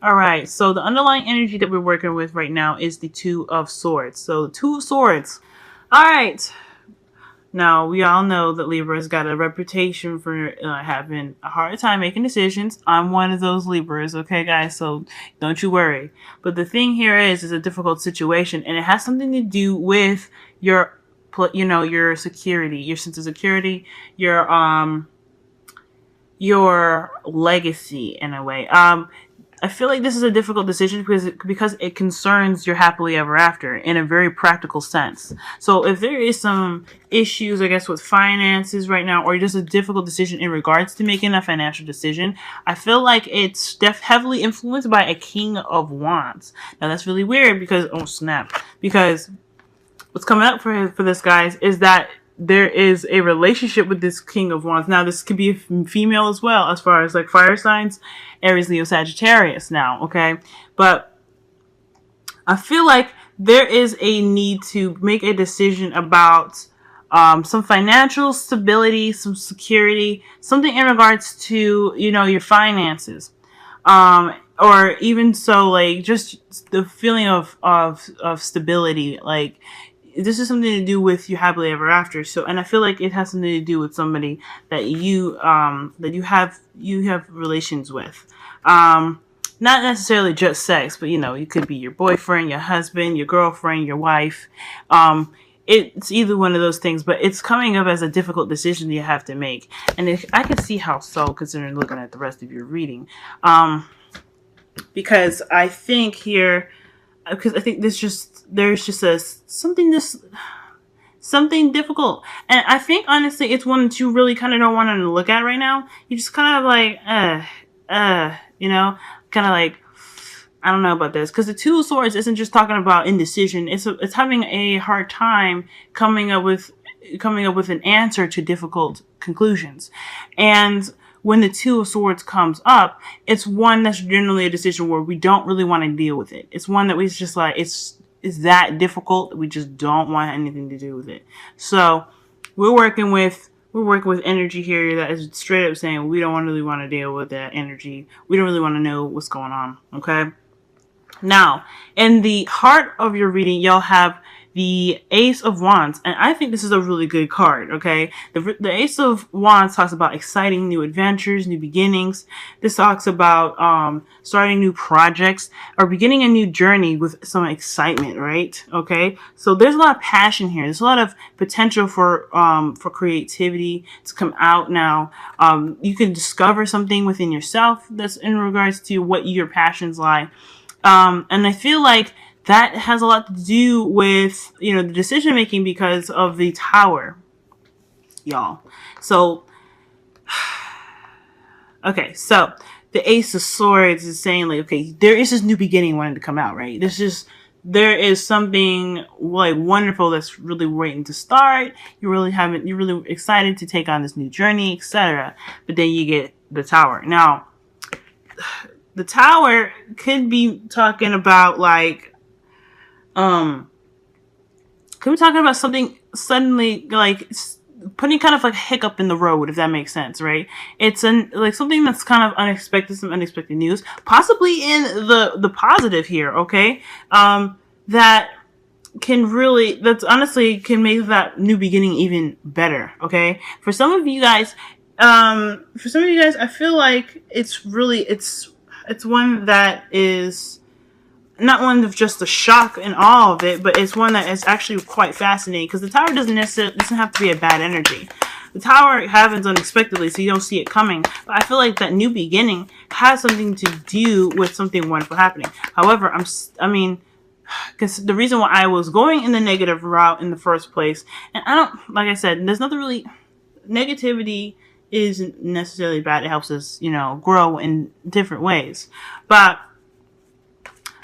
All right. So the underlying energy that we're working with right now is the Two of Swords. So the Two of Swords. All right. Now, we all know that Libra's got a reputation for having a hard time making decisions. I'm one of those Libras, okay, guys? So don't you worry. But the thing here is a difficult situation, and it has something to do with your, your security, your sense of security, your legacy in a way. I feel like this is a difficult decision because it concerns your happily ever after in a very practical sense. So if there is some issues, I guess, with finances right now, or just a difficult decision in regards to making a financial decision, I feel like it's heavily influenced by a King of Wands. Now that's really weird because, oh snap, because what's coming up for this, guys, is that there is a relationship with this King of Wands. Now, this could be a female as well, as far as like fire signs, Aries, Leo, Sagittarius now, okay? But I feel like there is a need to make a decision about some financial stability, some security, something in regards to, your finances. Or even so, like, just the feeling of stability, like, this is something to do with you happily ever after. So, and I feel like it has something to do with somebody that you have relations with. Not necessarily just sex, but it could be your boyfriend, your husband, your girlfriend, your wife. It's either one of those things, but it's coming up as a difficult decision you have to make. And I can see how so, considering looking at the rest of your reading. Because I think here, because I think there's just something difficult, and I think honestly it's one that you really kind of don't want to look at right now. You just kind of like kind of like, I don't know about this, because the Two of Swords isn't just talking about indecision. It's having a hard time coming up with an answer to difficult conclusions. And when the Two of Swords comes up, it's one that's generally a decision where we don't really want to deal with it. It's one that we just like, it's that difficult that we just don't want anything to do with it. So we're working with energy here that is straight up saying we don't really want to deal with that energy. We don't really want to know what's going on. Okay. Now, in the heart of your reading, you'll have the Ace of Wands, and I think this is a really good card, okay? The Ace of Wands talks about exciting new adventures, new beginnings. This talks about starting new projects or beginning a new journey with some excitement, right? Okay? So there's a lot of passion here. There's a lot of potential for creativity to come out now. You can discover something within yourself that's in regards to what your passions lie. And I feel like that has a lot to do with, the decision making because of the Tower, y'all. So, okay, so the Ace of Swords is saying like, okay, there is this new beginning wanting to come out, right? There is something like wonderful that's really waiting to start. You're really excited to take on this new journey, etc. But then you get the Tower. Now, the Tower could be talking about like, could be talking about something suddenly like putting kind of like a hiccup in the road, if that makes sense, right? It's like something that's kind of unexpected, some unexpected news, possibly in the positive here, okay? That honestly can make that new beginning even better, okay? For some of you guys, I feel like it's one that is not one of just the shock and awe of it, but it's one that is actually quite fascinating, because the Tower doesn't have to be a bad energy. The Tower happens unexpectedly, so you don't see it coming. But I feel like that new beginning has something to do with something wonderful happening. However, because the reason why I was going in the negative route in the first place, and like I said, there's nothing really, negativity isn't necessarily bad. It helps us, grow in different ways. But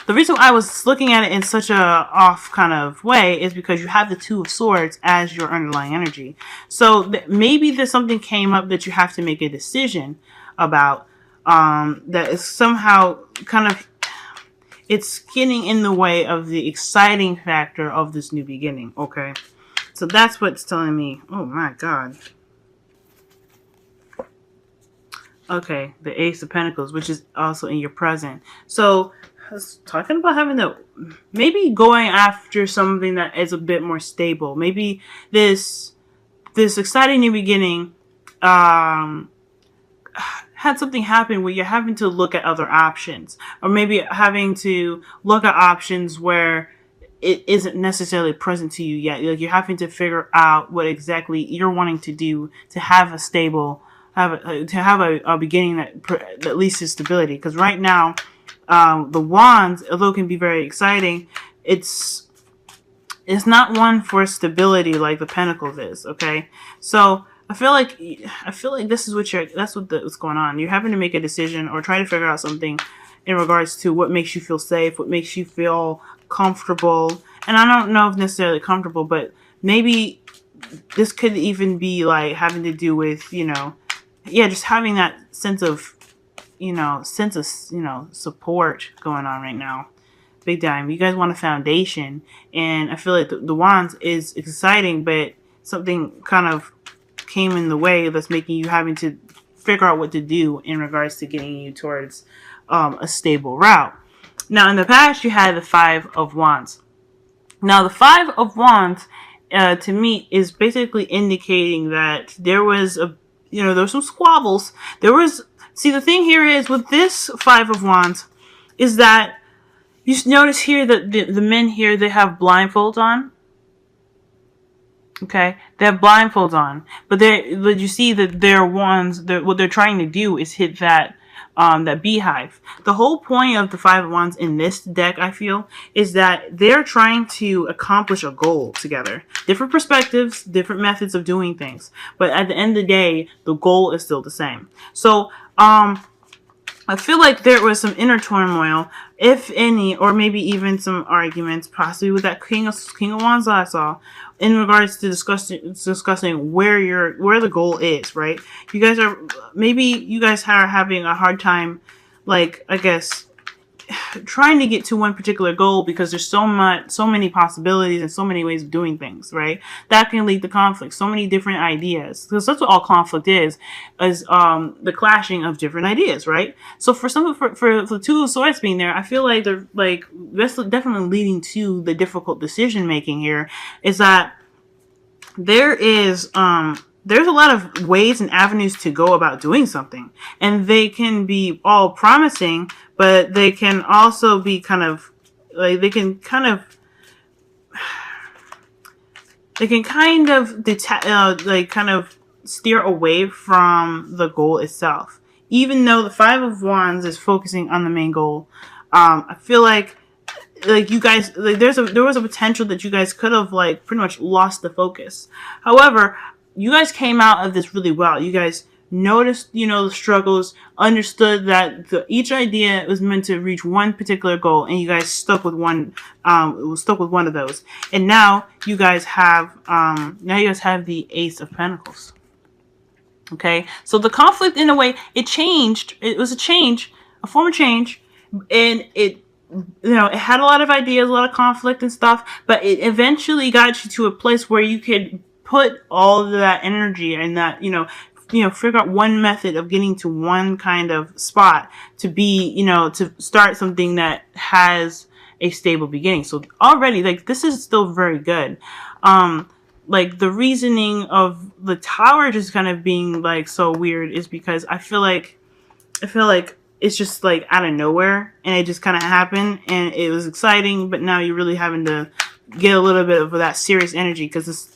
the reason I was looking at it in such a off kind of way is because you have the Two of Swords as your underlying energy. So maybe there's something came up that you have to make a decision about, that is somehow kind of, it's getting in the way of the exciting factor of this new beginning. Okay. So that's what's telling me. Oh my God. Okay, the Ace of Pentacles, which is also in your present. So, I was talking about having to maybe going after something that is a bit more stable. Maybe this exciting new beginning um, had something happen where you're having to look at other options, or maybe having to look at options where it isn't necessarily present to you yet. Like you're having to figure out what exactly you're wanting to do to have a stable, a beginning that leads to stability. Because right now, the wands, although it can be very exciting, it's not one for stability like the pentacles is. Okay, so I feel like this is what's going on. You're having to make a decision or try to figure out something in regards to what makes you feel safe, what makes you feel comfortable. And I don't know if necessarily comfortable, but maybe this could even be like having to do with, just having that sense of support going on right now. Big time. You guys want a foundation, and I feel like the wands is exciting, but something kind of came in the way that's making you having to figure out what to do in regards to getting you towards a stable route. Now, in the past, you had the Five of Wands. Now, the Five of Wands, to me, is basically indicating that there was there were some squabbles. The thing here is with this Five of Wands is that you notice here that the men here, they have blindfolds on. Okay, they have blindfolds on, but you see that their wands. What they're trying to do is hit that beehive. The whole point of the Five of Wands in this deck, I feel, is that they're trying to accomplish a goal together. Different perspectives, different methods of doing things, but at the end of the day, the goal is still the same. So, I feel like there was some inner turmoil, if any, or maybe even some arguments, possibly with that King of Wands that I saw, in regards to discussing where the goal is. Right? You guys are having a hard time, like, I guess, trying to get to one particular goal because there's so many possibilities and so many ways of doing things, right? That can lead to conflict, so many different ideas. Because that's what all conflict is the clashing of different ideas, right? So for the Two of Swords being there, I feel like that's definitely leading to the difficult decision making here, is that there's a lot of ways and avenues to go about doing something, and they can be all promising, but they can also be kind of steer away from the goal itself. Even though the Five of Wands is focusing on the main goal, I feel like you guys, there was a potential that you guys could have pretty much lost the focus. However, you guys came out of this really well. You guys noticed, the struggles, understood that each idea was meant to reach one particular goal, and you guys stuck with one of those. And now you guys have the Ace of Pentacles. Okay, so the conflict, in a way, it changed. It was a form of change, and it had a lot of ideas, a lot of conflict and stuff, but it eventually got you to a place where you could put all of that energy and that, figure out one method of getting to one kind of spot to be, to start something that has a stable beginning. So already, this is still very good. The reasoning of the Tower just kind of being so weird is because I feel like it's just out of nowhere, and it just kind of happened, and it was exciting, but now you're really having to get a little bit of that serious energy, because this,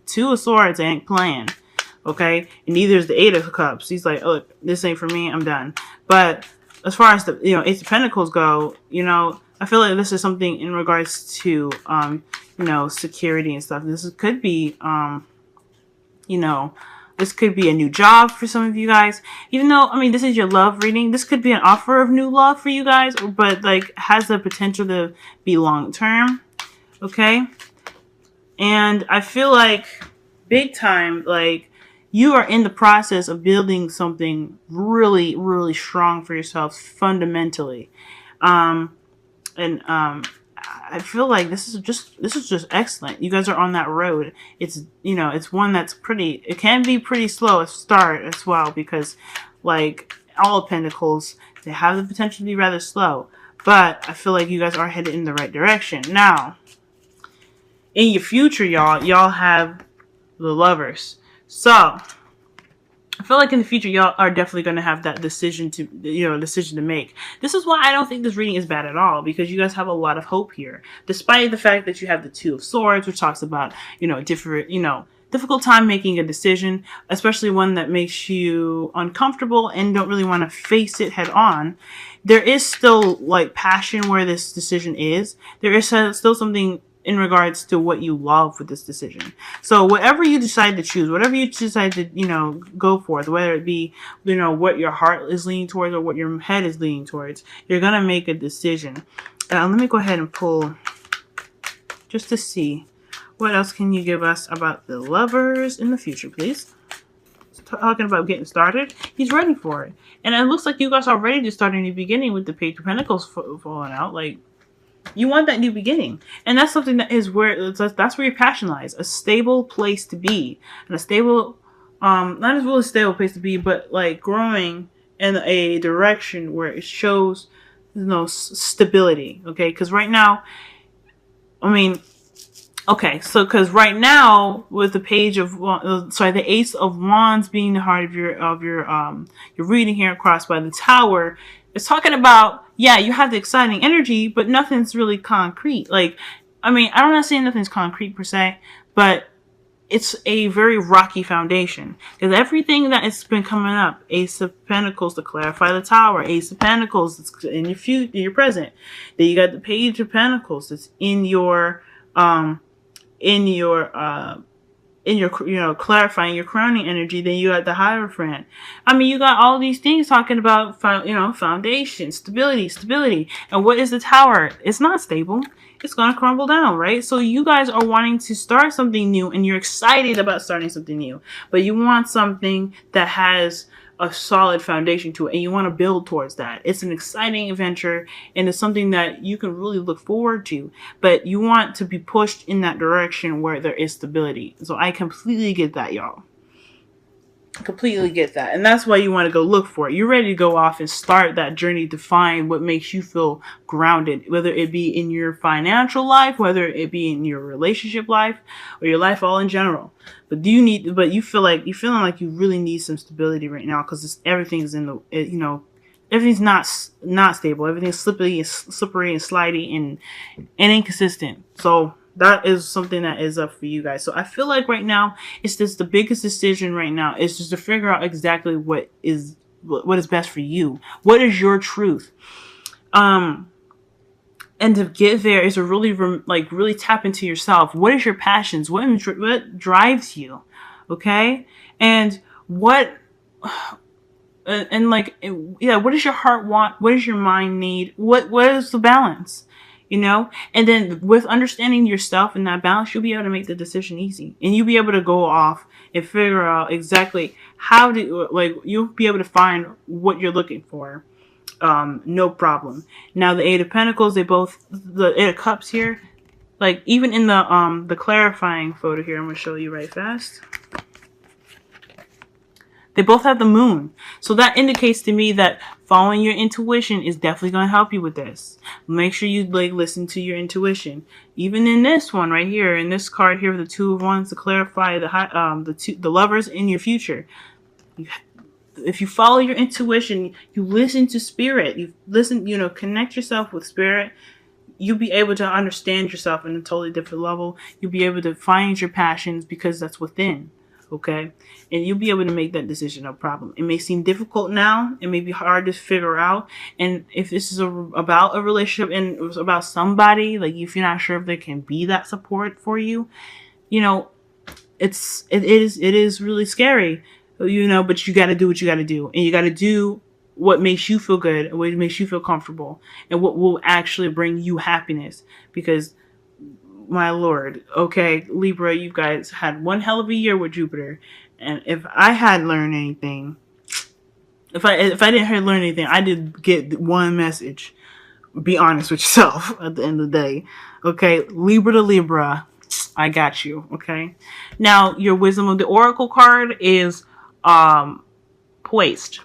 Two of Swords ain't playing, okay? And neither is the Eight of Cups. He's like, oh, this ain't for me, I'm done. But as far as the, Ace of Pentacles go, I feel like this is something in regards to, security and stuff. This could be, this could be a new job for some of you guys. Even though, this is your love reading, this could be an offer of new love for you guys, but has the potential to be long term. Okay? And I feel like big time, you are in the process of building something really, really strong for yourself fundamentally. I feel like this is just excellent. You guys are on that road. It's it's one that's it can be pretty slow at start as well, because all of Pentacles, they have the potential to be rather slow. But I feel like you guys are headed in the right direction. Now, in your future, y'all have the Lovers. So, I feel like in the future, y'all are definitely going to have that decision to make. This is why I don't think this reading is bad at all, because you guys have a lot of hope here. Despite the fact that you have the Two of Swords, which talks about, difficult time making a decision, especially one that makes you uncomfortable and don't really want to face it head on. There is still, like, passion where this decision is. There is still something in regards to what you love with this decision. So whatever you decide to choose, whatever you decide to, go for, whether it be, what your heart is leaning towards or what your head is leaning towards, you're going to make a decision. Let me go ahead and pull just to see what else can you give us about the Lovers in the future, please. Talking about getting started, he's ready for it. And it looks like you guys are ready to start a new beginning with the Page of Pentacles falling out. Like, you want that new beginning. And that's something that is that's where your passion lies. A stable place to be. And a stable, not as well a stable place to be, but like growing in a direction where it shows, stability. Okay? Because right now, because right now with the the Ace of Wands being the heart of your reading here across by the Tower, it's talking about, you have the exciting energy, but nothing's really concrete. Like, I'm not saying nothing's concrete per se, but it's a very rocky foundation. Because everything that has been coming up, Ace of Pentacles to clarify the Tower, Ace of Pentacles that's in your future, in your present. Then you got the Page of Pentacles that's in your clarifying your crowning energy. Then you got the Hierophant. You got all these things talking about, foundation, stability. And what is the Tower? It's not stable. It's going to crumble down, right? So you guys are wanting to start something new, and you're excited about starting something new, but you want something that has a solid foundation to it, and you want to build towards that. It's an exciting adventure, and it's something that you can really look forward to, but you want to be pushed in that direction where there is stability. So I completely get that, y'all. Completely get that. And that's why you want to go look for it. You're ready to go off and start that journey to find what makes you feel grounded, whether it be in your financial life, whether it be in your relationship life, or your life all in general. But you're feeling like you really need some stability right now, because everything's everything's not stable. Everything's slippery and slidey and inconsistent. So that is something that is up for you guys. So I feel like right now, it's just the biggest decision right now is just to figure out exactly what is best for you. What is your truth? And to get there is to really tap into yourself. What is your passions? What drives you? Okay? And what does your heart want? What does your mind need? What is the balance? And then with understanding yourself and that balance, you'll be able to make the decision easy, and you'll be able to go off and figure out exactly you'll be able to find what you're looking for. No problem. Now the Eight of Pentacles, the Eight of Cups here, like even in the clarifying photo here, I'm going to show you right fast. They both have the Moon. So that indicates to me that following your intuition is definitely going to help you with this. Make sure you listen to your intuition. Even in this one right here, in this card here, the Two of Wands to clarify the Lovers in your future. If you follow your intuition, you listen to spirit, connect yourself with spirit, you'll be able to understand yourself in a totally different level. You'll be able to find your passions because that's within. Okay, and you'll be able to make that decision, no problem. It may seem difficult now. It may be hard to figure out. And if this is about a relationship and it was about somebody, like if you're not sure if there can be that support for you, it is really scary, but you got to do what you got to do, and you got to do what makes you feel good, and what makes you feel comfortable, and what will actually bring you happiness. Because my lord, okay, Libra, you guys had one hell of a year with Jupiter, and if I had learned anything, if I didn't learn anything, I did get one message: be honest with yourself at the end of the day. Okay, Libra to Libra, I got you. Okay, now your Wisdom of the Oracle card is poised.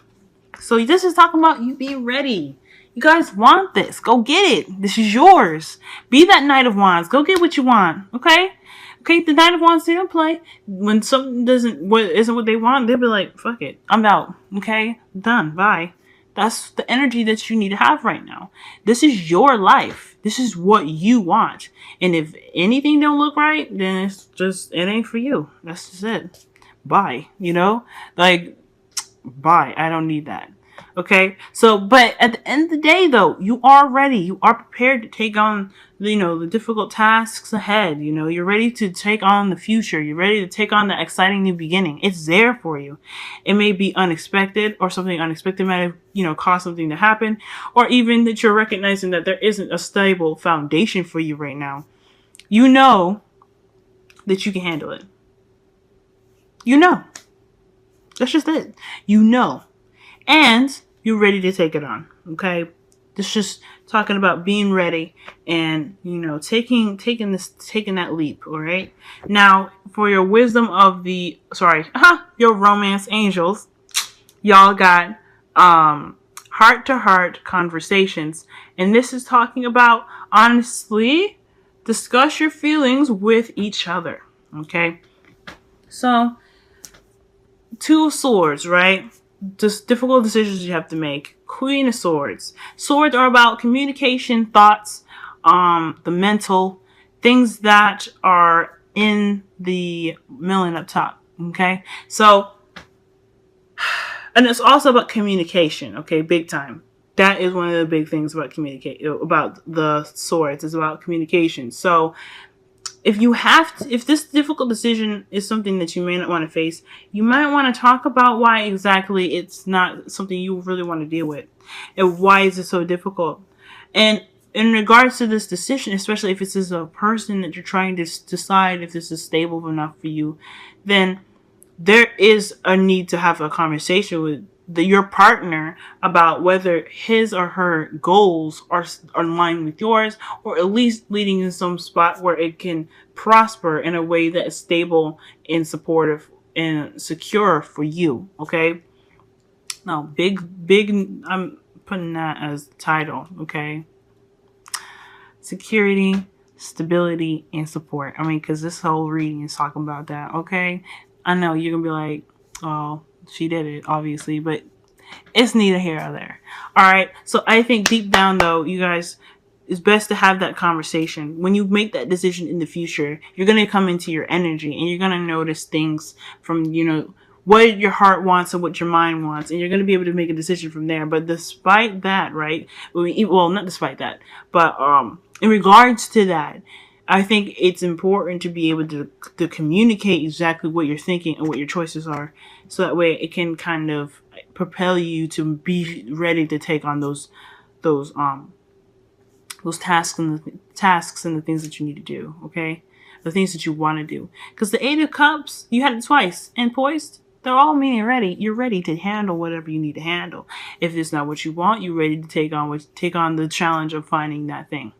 So this is talking about you being ready. You guys want this. Go get it. This is yours. Be that Knight of Wands. Go get what you want. Okay? Okay, the Knight of Wands didn't play. When something isn't what they want, they'll be like, fuck it. I'm out. Okay? Done. Bye. That's the energy that you need to have right now. This is your life. This is what you want. And if anything don't look right, then it's just, it ain't for you. That's just it. Bye. You know? Like, bye. I don't need that. Okay. So, but at the end of the day, though, you are ready. You are prepared to take on, the difficult tasks ahead. You're ready to take on the future. You're ready to take on the exciting new beginning. It's there for you. It may be unexpected, or something unexpected might have, caused something to happen, or even that you're recognizing that there isn't a stable foundation for you right now. You know that you can handle it. That's just it. And you're ready to take it on. Okay. It's just talking about being ready and, taking that leap. All right. Now for your wisdom of your romance angels, y'all got, heart to heart conversations. And this is talking about, honestly, discuss your feelings with each other. Okay. So, Two of Swords, right? Just difficult decisions you have to make. Queen of Swords. Swords are about communication, thoughts, the mental, things that are in the million up top. Okay? So, and it's also about communication, okay? Big time. That is one of the big things about about the Swords. It's about communication. So, if this difficult decision is something that you may not want to face, you might want to talk about why exactly it's not something you really want to deal with, and why is it so difficult. And in regards to this decision, especially if this is a person that you're trying to decide if this is stable enough for you, then there is a need to have a conversation with your partner about whether his or her goals are in line with yours, or at least leading in some spot where it can prosper in a way that is stable and supportive and secure for you. Okay. Now, big, I'm putting that as the title. Okay. Security, stability, and support. I mean, because this whole reading is talking about that. Okay. I know you're going to be like, oh, she did it, obviously, but it's neither here or there. All right. So I think deep down, though, you guys, it's best to have that conversation. When you make that decision in the future, you're going to come into your energy, and you're going to notice things from, what your heart wants and what your mind wants. And you're going to be able to make a decision from there. But despite that, right? Well, not despite that, but in regards to that, I think it's important to be able to communicate exactly what you're thinking and what your choices are, so that way it can kind of propel you to be ready to take on those tasks and the things that you need to do. Okay, the things that you want to do. Because the Eight of Cups, you had it twice, and poised. They're all meaning ready. You're ready to handle whatever you need to handle. If it's not what you want, you're ready to take on the challenge of finding that thing.